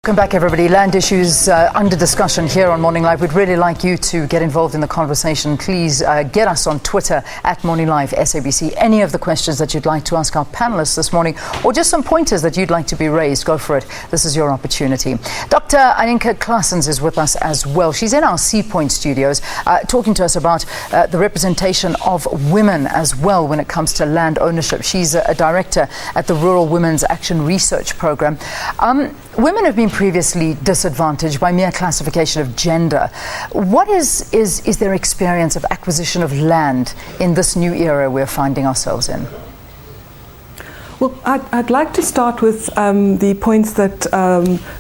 Welcome back, everybody. Land issues under discussion here on Morning Live. We'd really like you to get involved in the conversation. Please get us on Twitter at Morning Live SABC. Any of the questions that you'd like to ask our panelists this morning, or just some pointers that you'd like to be raised, go for it. This is your opportunity. Dr. Aninka Claasens is with us as well. She's in our Sea Point studios talking to us about the representation of women as well when it comes to land ownership. She's a director at the Rural Women's Action Research Program. Women have been previously disadvantaged by mere classification of gender. What is their experience of acquisition of land in this new era we're finding ourselves in? Well, I'd like to start with the points that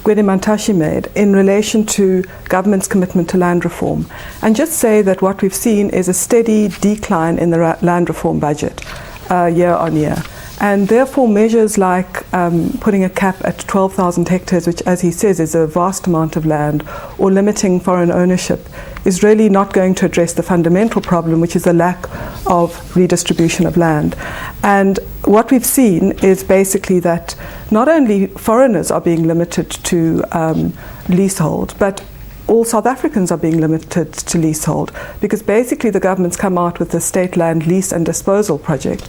Gwede Mantashe made in relation to government's commitment to land reform, and just say that what we've seen is a steady decline in the land reform budget year on year. And therefore measures like putting a cap at 12,000 hectares, which as he says is a vast amount of land, or limiting foreign ownership, is really not going to address the fundamental problem, which is the lack of redistribution of land. And what we've seen is basically that not only foreigners are being limited to leasehold, but all South Africans are being limited to leasehold, because basically the government's come out with the state land lease and disposal project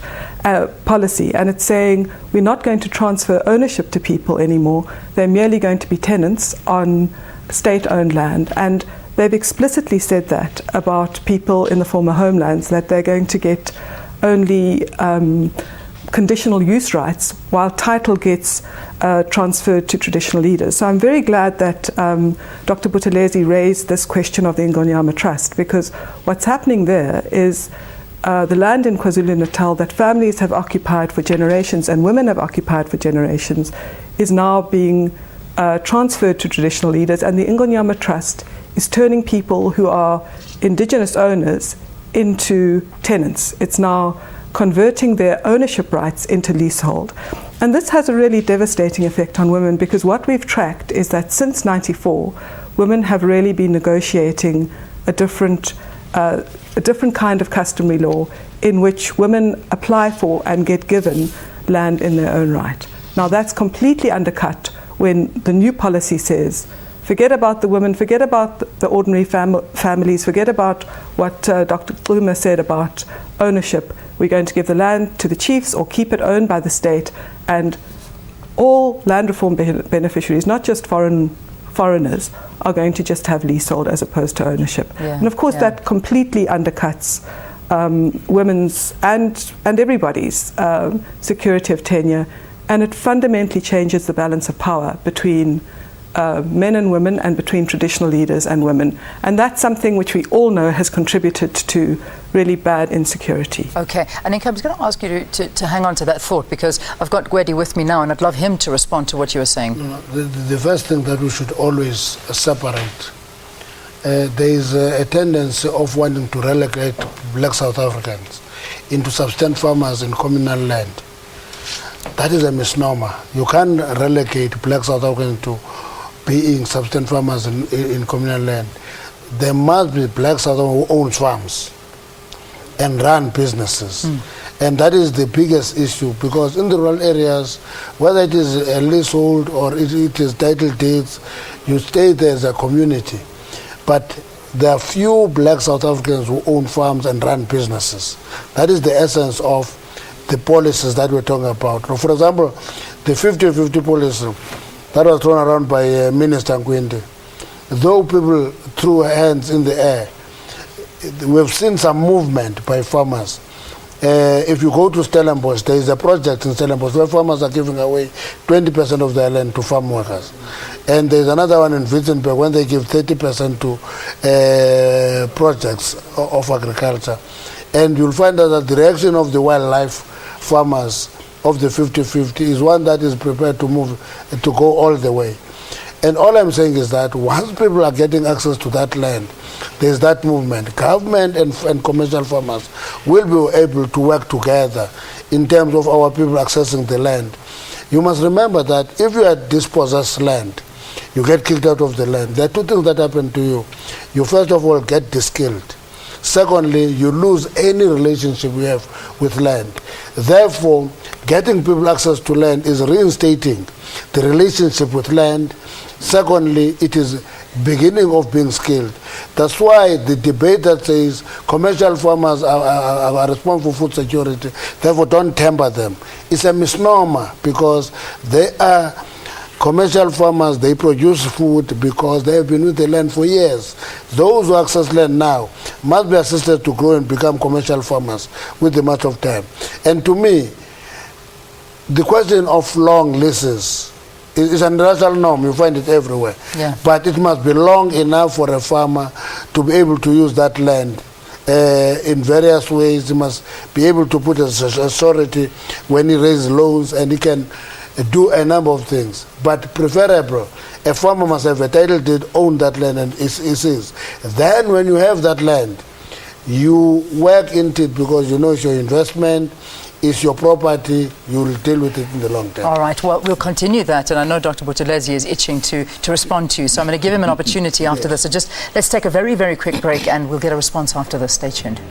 policy, and it's saying we're not going to transfer ownership to people anymore. They're merely going to be tenants on state-owned land, and they've explicitly said that about people in the former homelands, that they're going to get only conditional use rights while title gets transferred to traditional leaders. So I'm very glad that Dr. Buthelezi raised this question of the Ingonyama Trust, because what's happening there is the land in KwaZulu-Natal that families have occupied for generations and women have occupied for generations is now being transferred to traditional leaders, and the Ingonyama Trust is turning people who are indigenous owners into tenants. It's now converting their ownership rights into leasehold. And this has a really devastating effect on women, because what we've tracked is that since '94, women have really been negotiating a different kind of customary law in which women apply for and get given land in their own right. Now that's completely undercut when the new policy says, forget about the women, forget about the ordinary families, forget about what Dr. Kluma said about ownership. We're going to give the land to the chiefs or keep it owned by the state, and all land reform beneficiaries, not just foreigners, are going to just have leasehold as opposed to ownership. Yeah, and of course that completely undercuts women's and everybody's security of tenure, and it fundamentally changes the balance of power between men and women, and between traditional leaders and women. And that's something which we all know has contributed to really bad insecurity. Okay, Aninka, I was going to ask you to hang on to that thought, because I've got Gwede with me now and I'd love him to respond to what you were saying. The first thing that we should always separate, there is a tendency of wanting to relegate black South Africans into subsistence farmers in communal land. That is a misnomer. You can't relegate black South Africans to being subsistence farmers in communal land. There must be black South Africans who own farms and run businesses. And that is the biggest issue, because in the rural areas, whether it is a leasehold or it is title deeds, you stay there as a community. But there are few black South Africans who own farms and run businesses. That is the essence of the policies that we're talking about. For example, the 50-50 policy that was thrown around by Minister Gwede, though people threw hands in the air, we've seen some movement by farmers. If you go to Stellenbosch, there is a project in Stellenbosch where farmers are giving away 20% of their land to farm workers. And there's another one in Witzenberg when they give 30% to projects of agriculture. And you'll find that the direction of the wildlife farmers of the 50-50 is one that is prepared to move, to go all the way. And all I'm saying is that once people are getting access to that land, there's that movement. Government and commercial farmers will be able to work together in terms of our people accessing the land. You must remember that if you had dispossessed land, you get kicked out of the land. There are two things that happen to you. You first of all get de-skilled. Secondly, you lose any relationship you have with land. Therefore, getting people access to land is reinstating the relationship with land. Secondly, it is beginning of being skilled. That's why the debate that says commercial farmers are responsible for food security, therefore don't temper them, it's a misnomer, because they are commercial farmers. They produce food because they have been with the land for years. Those who access land now must be assisted to grow and become commercial farmers with the march of time. And to me, the question of long leases is a natural norm. You find it everywhere. Yeah. But it must be long enough for a farmer to be able to use that land in various ways. He must be able to put a surety when he raises loans, and he can do a number of things. But preferable, a farmer must have a title deed, own that land, and it's his. Then when you have that land, you work into it because you know it's your investment, it's your property, you will deal with it in the long term. All right, well, we'll continue that, and I know Dr. Buthelezi is itching to respond to you, so I'm going to give him an opportunity after this. So just let's take a very, very quick break, and we'll get a response after this. Stay tuned.